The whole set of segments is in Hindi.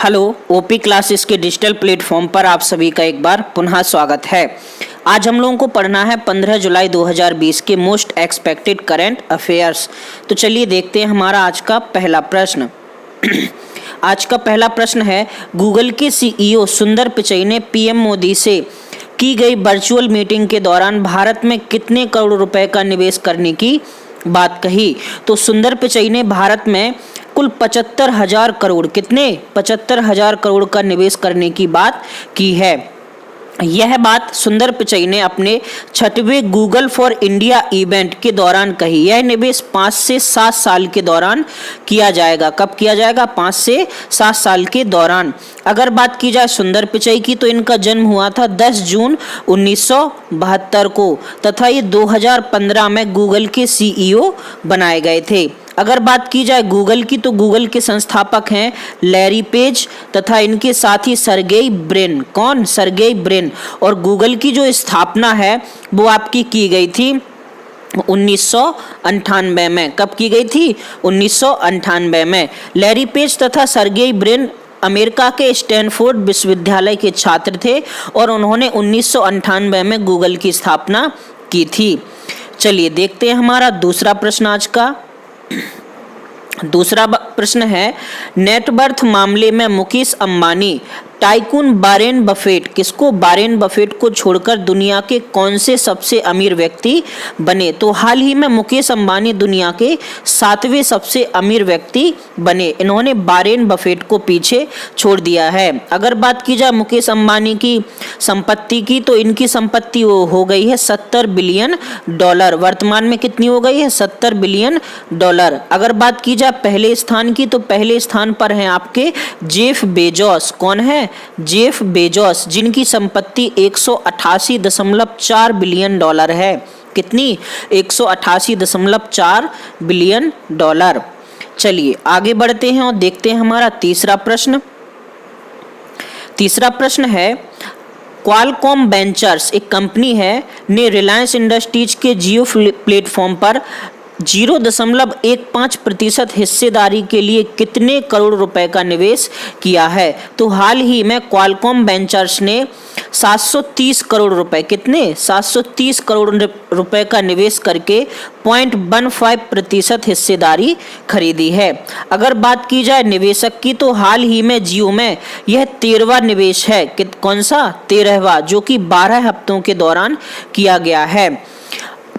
हेलो, ओपी क्लासेस के डिजिटल प्लेटफॉर्म पर आप सभी का एक बार पुनः स्वागत है। आज हम लोगों को पढ़ना है 15 जुलाई 2020 के मोस्ट एक्सपेक्टेड करंट अफेयर्स। तो चलिए देखते हैं हमारा आज का पहला प्रश्न। आज का पहला प्रश्न है, गूगल के सीईओ सुंदर पिचई ने पीएम मोदी से की गई वर्चुअल मीटिंग के दौरान भारत में कितने करोड़ रुपए का निवेश करने की बात कही। तो सुंदर पिचई ने भारत में कुल 75,000 करोड़, कितने 75,000 करोड़ का निवेश करने की बात की है। यह बात सुंदर पिचई ने अपने 6वें गूगल फॉर इंडिया इवेंट के दौरान कही। यह निवेश 5 से 7 साल के दौरान किया जाएगा। कब किया जाएगा? 5 से 7 साल के दौरान। अगर बात की जाए सुंदर पिचई की, तो इनका जन्म हुआ था 10 जून 1972 को तथा ये 2015 में गूगल के सीईओ बनाए गए थे। अगर बात की जाए गूगल की, तो गूगल के संस्थापक हैं लैरी पेज तथा इनके साथ ही सर्गेई ब्रिन। कौन? Sergey Brin. और गूगल की जो स्थापना है वो आपकी की गई थी 1998 में। कब की गई थी? 1998 में। लैरी पेज तथा सर्गेई ब्रिन अमेरिका के स्टैनफोर्ड विश्वविद्यालय के छात्र थे और उन्होंने 1998 में गूगल की स्थापना की थी। चलिए देखते हैं हमारा दूसरा प्रश्न आज का। दूसरा प्रश्न है, नेटवर्थ मामले में Mukesh Ambani tycoon Warren Buffett, किसको? वारेन बफेट को छोड़कर दुनिया के कौन से सबसे अमीर व्यक्ति बने? तो हाल ही में मुकेश अंबानी दुनिया के 7वें सबसे अमीर व्यक्ति बने। इन्होंने वारेन बफेट को पीछे छोड़ दिया है। अगर बात की जाए मुकेश अंबानी की संपत्ति की, तो इनकी संपत्ति हो गई है $70 बिलियन। वर्तमान में कितनी हो गई है? $70 बिलियन। अगर बात की जाए पहले स्थान की, तो पहले स्थान पर हैं आपके जेफ बेजोस। कौन है? जेफ बेजोस, जिनकी संपत्ति $188.4 बिलियन है। कितनी? $188.4 बिलियन। चलिए आगे बढ़ते हैं और देखते हैं हमारा तीसरा प्रश्न। तीसरा प्रश्न है, क्वालकॉम वेंचर्स एक कंपनी है ने रिलायंस इंडस्ट्रीज के जियो प्लेटफॉर्म पर 0.15% हिस्सेदारी के लिए कितने करोड़ रुपए का निवेश किया है? तो हाल ही में क्वालकॉम वेंचर्स ने 730 करोड़ रुपए, कितने? 730 करोड़ रुपए का निवेश करके 0.15% हिस्सेदारी खरीदी है। अगर बात की जाए निवेशक की, तो हाल ही में जियो में यह 13वां निवेश है। कौन सा? 13वां, जो कि 12 हफ्तों के दौरान किया गया है।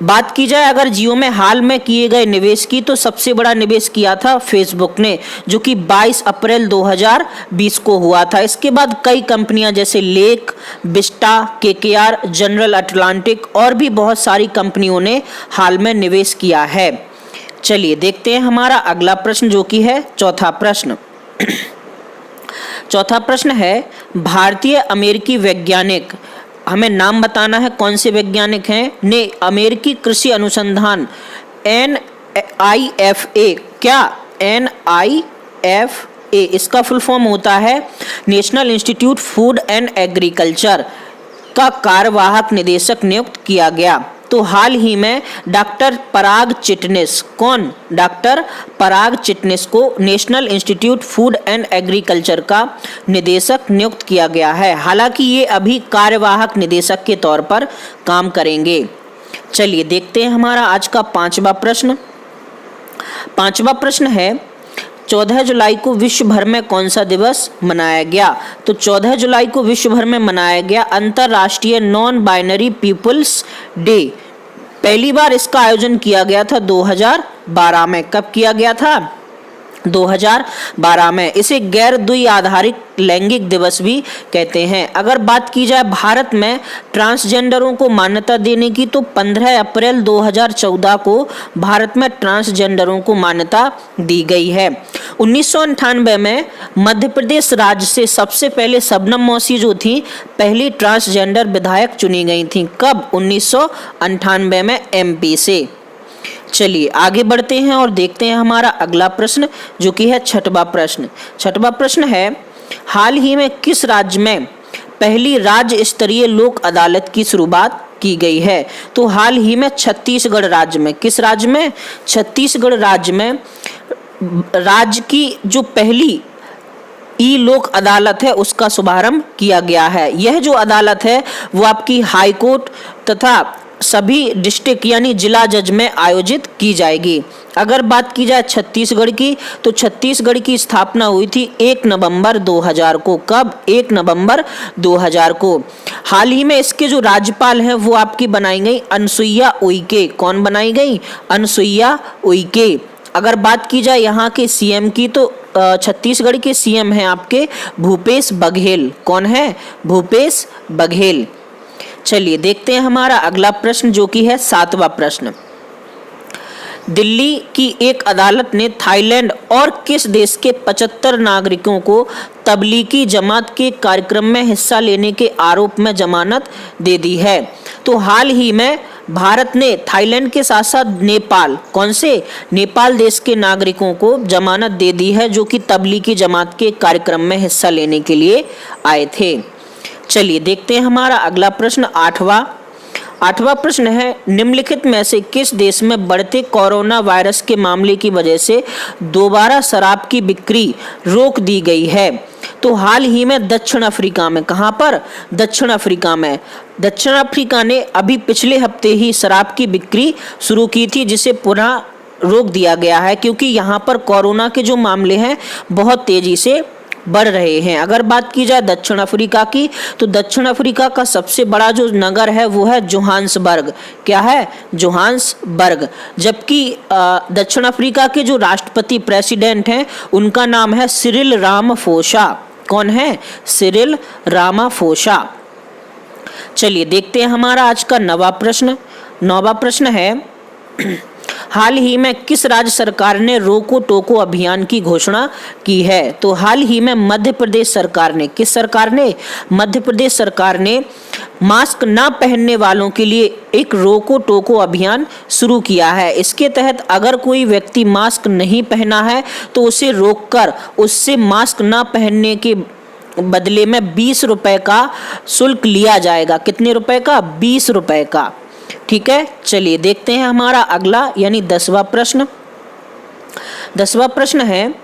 बात की जाए अगर जियो में हाल में किए गए निवेश की, तो सबसे बड़ा निवेश किया था फेसबुक ने, जो कि 22 अप्रैल 2020 को हुआ था। इसके बाद कई कंपनियां जैसे lake, Vista, KKR, general Atlantic और भी बहुत सारी कंपनियों ने हाल में निवेश किया है। चलिए देखते हैं हमारा अगला प्रश्न, जो कि है चौथा प्रश्न। चौथा प्रश्न है, भारतीय अमेरिकी वैज्ञानिक, हमें नाम बताना है कौन से वैज्ञानिक हैं, ने अमेरिकी कृषि अनुसंधान NIFA, क्या? NIFA इसका फुल फॉर्म होता है national institute food and agriculture का कार्यवाहक निदेशक नियुक्त किया गया। तो हाल ही में डॉक्टर पराग चिटनिस, कौन? डॉक्टर पराग चिटनिस को national institute food and agriculture का निदेशक नियुक्त किया गया है। हालांकि ये अभी कार्यवाहक निदेशक के तौर पर काम करेंगे। चलिए देखते हैं हमारा आज का पांचवा प्रश्न। पांचवा प्रश्न है, 14 जुलाई को विश्व भर में कौन सा दिवस मनाया गया? तो 14 जुलाई को विश्व भर में मनाया गया अंतरराष्ट्रीय नॉन बाइनरी पीपल्स डे। पहली बार इसका आयोजन किया गया था 2012 में। कब किया गया था? 2012 में। इसे गैर द्वि आधारित लैंगिक दिवस भी कहते हैं। अगर बात की जाए भारत में ट्रांसजेंडरों को मान्यता देने की, तो 15 अप्रैल 2014 को भारत में ट्रांसजेंडरों को मान्यता दी गई है। 1998 में मध्य प्रदेश राज्य से सबसे पहले शबनम मौसी जो थी, पहली ट्रांसजेंडर विधायक चुनी गई थी। कब? 1998 में MP से। चलिए आगे बढ़ते हैं और देखते हैं हमारा अगला प्रश्न, जो कि है छठवां प्रश्न। छठवां प्रश्न है, हाल ही में किस राज्य में पहली राज्य स्तरीय लोक अदालत की शुरुआत की गई है? तो हाल ही में छत्तीसगढ़ राज्य में। किस राज्य में? छत्तीसगढ़ राज्य में राज्य की जो पहली ई लोक अदालत है उसका शुभारंभ किया गया है। यह जो अदालत है वो आपकी हाई कोर्ट तथा सभी डिस्ट्रिक्ट यानी जिला जज में आयोजित की जाएगी। अगर बात की जाए छत्तीसगढ़ की, तो छत्तीसगढ़ की स्थापना हुई थी 1 नवंबर 2000 को। कब? 1 नवंबर 2000 को। हाल ही में इसके जो राज्यपाल हैं वो आपकी बनाई गई अनसुईया उइके। कौन बनाई गई? अनसुईया उइके। अगर बात की जाए यहाँ के सीएम की, तो छत्तीसगढ़ के सीएम हैं आपके भूपेश बघेल। कौन है? भूपेश बघेल। चलिए देखते हैं हमारा अगला प्रश्न जो कि है 7वां प्रश्न। दिल्ली की एक अदालत ने थाईलैंड और किस देश के 75 नागरिकों को तबलीगी जमात के कार्यक्रम में हिस्सा लेने के आरोप में जमानत दे दी है? तो हाल ही में भारत ने थाईलैंड के साथ साथ नेपाल, कौन से? नेपाल देश के नागरिकों को जमानत दे दी है जो कि तबलीगी जमात के कार्यक्रम में हिस्सा लेने के लिए आए थे। चलिए देखते हैं हमारा अगला प्रश्न 8वां प्रश्न है, निम्नलिखित में से किस देश में बढ़ते कोरोना वायरस के मामले की वजह से दोबारा शराब की बिक्री रोक दी गई है? तो हाल ही में दक्षिण अफ्रीका में। कहां पर? दक्षिण अफ्रीका में। दक्षिण अफ्रीका ने अभी पिछले हफ्ते ही शराब की बिक्री शुरू की थी जिसे पुनः रोक दिया गया है क्योंकि यहां पर कोरोना के जो मामले हैं बहुत तेजी से बढ़ रहे हैं। अगर बात की जाए दक्षिण अफ्रीका की, तो दक्षिण अफ्रीका का सबसे बड़ा जो नगर है वो है जोहान्सबर्ग। क्या है? जोहान्सबर्ग। जबकि दक्षिण अफ्रीका के जो राष्ट्रपति प्रेसिडेंट हैं उनका नाम है सिरिल रामाफोसा। कौन है? Cyril Ramaphosa. चलिए देखते हैं हमारा आज का 9वां प्रश्न है, हाल ही में किस राज्य सरकार ने रोको टोको अभियान की घोषणा की है? तो हाल ही में मध्य प्रदेश सरकार ने, किस सरकार ने? मध्य प्रदेश सरकार ने मास्क ना पहनने वालों के लिए एक रोको टोको अभियान शुरू किया है। इसके तहत अगर कोई व्यक्ति मास्क नहीं पहना है तो उसे रोककर उससे मास्क ना पहनने के बदले में 20 रुपए का शुल्क लिया जाएगा। कितने रुपए का? 20 रुपए का। ठीक है, चलिए देखते हैं हमारा अगला यानी 10वां प्रश्न। 10वां प्रश्न है,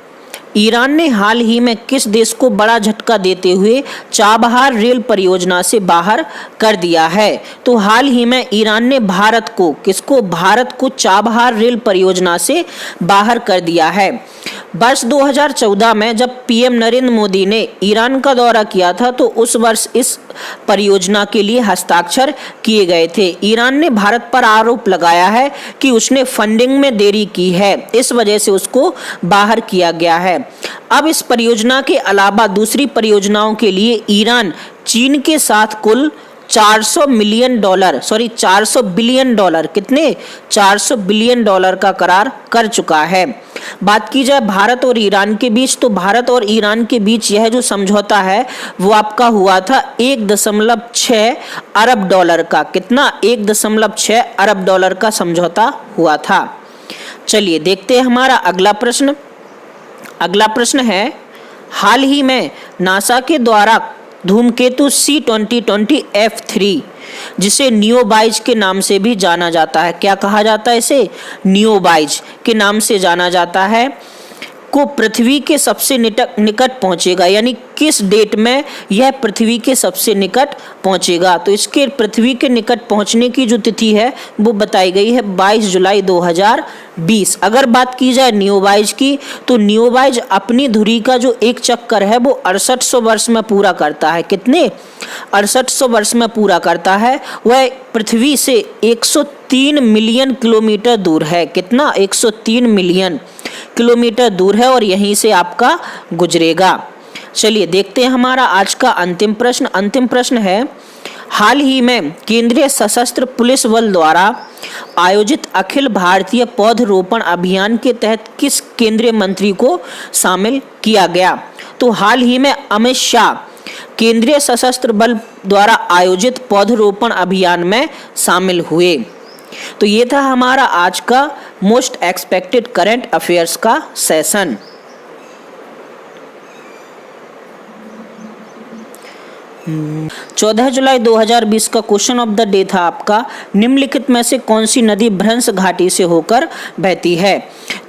ईरान ने हाल ही में किस देश को बड़ा झटका देते हुए चाबहार रेल परियोजना से बाहर कर दिया है? तो हाल ही में ईरान ने भारत को, किसको? भारत को चाबहार रेल परियोजना से बाहर कर दिया है। वर्ष 2014 में जब पीएम नरेंद्र मोदी ने ईरान का दौरा किया था तो उस वर्ष इस परियोजना के लिए हस्ताक्षर किए गए थे। ईरान ने भारत पर आरोप लगाया है कि उसने फंडिंग में देरी की है, इस वजह से उसको बाहर किया गया है। अब इस परियोजना के अलावा दूसरी परियोजनाओं के लिए ईरान चीन के साथ कुल 400 बिलियन डॉलर, कितने? 400 बिलियन डॉलर का करार कर चुका है। बात की जाए भारत और ईरान के बीच, तो भारत और ईरान के बीच यह जो समझौता है वो आपका हुआ था 1.6 अरब डॉलर का। कितना? 1.6 अरब डॉलर का समझौता हुआ था। चलिए देखते हैं हमारा अगला प्रश्न। अगला प्रश्न है, हाल ही में नासा के द्वारा धूमकेतु C2020 F3 जिसे नियोबाइज के नाम से भी जाना जाता है, क्या कहा जाता है इसे? नियोबाइज के नाम से जाना जाता है, को पृथ्वी के सबसे निकट पहुंचेगा। यानी किस डेट में यह पृथ्वी के सबसे निकट पहुंचेगा? तो इसके पृथ्वी के निकट पहुंचने की जो तिथि है वो बताई गई है 22 जुलाई 2020। अगर बात की जाए नियोबाइज की, तो नियोबाइज अपनी धुरी का जो एक चक्कर है वो 6800 वर्ष में पूरा करता है। कितने? 6800 वर्ष में पूरा करता है। वह पृथ्वी से 103 मिलियन किलोमीटर दूर है। कितना? 103 मिलियन किलोमीटर दूर है और यहीं से आपका गुजरेगा। चलिए देखते हैं हमारा आज का अंतिम प्रश्न है, हाल ही में केंद्रीय सशस्त्र पुलिस बल द्वारा आयोजित अखिल भारतीय पौधरोपण अभियान के तहत किस केंद्रीय मंत्री को शामिल किया गया? तो हाल ही में अमित शाह केंद्रीय सशस्त्र बल द्वारा आयोजित पौधरोपण अभियान में शामिल हुए। तो ये था हमारा आज का मोस्ट एक्सपेक्टेड करंट अफेयर्स का सेशन। 14 जुलाई 2020 का क्वेश्चन ऑफ द डे था आपका, निम्नलिखित में से कौन सी नदी भ्रंश घाटी से होकर बहती है?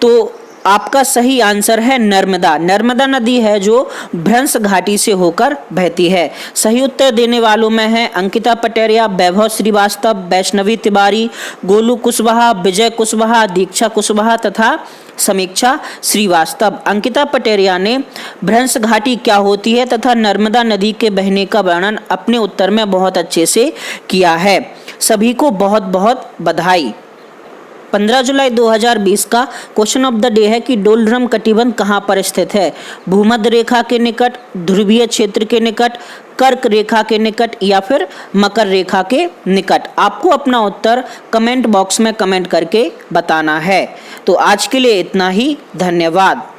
तो आपका सही आंसर है नर्मदा। नर्मदा नदी है जो भ्रंश घाटी से होकर बहती है। सही उत्तर देने वालों में है अंकिता पटेरिया, वैभव श्रीवास्तव, वैष्णवी तिवारी, गोलू कुशवाहा, विजय कुशवाहा, दीक्षा कुशवाहा तथा समीक्षा श्रीवास्तव। अंकिता पटेरिया ने भ्रंश घाटी क्या होती है तथा नर्मदा नदी के बहने का वर्णन अपने उत्तर में बहुत अच्छे से किया है। सभी को बहुत बहुत बधाई। 15 जुलाई 2020 का क्वेश्चन ऑफ द डे है कि डोलड्रम कटिबंध कहाँ पर स्थित है? भूमध्य रेखा के निकट, ध्रुवीय क्षेत्र के निकट, कर्क रेखा के निकट या फिर मकर रेखा के निकट। आपको अपना उत्तर कमेंट बॉक्स में कमेंट करके बताना है। तो आज के लिए इतना ही, धन्यवाद।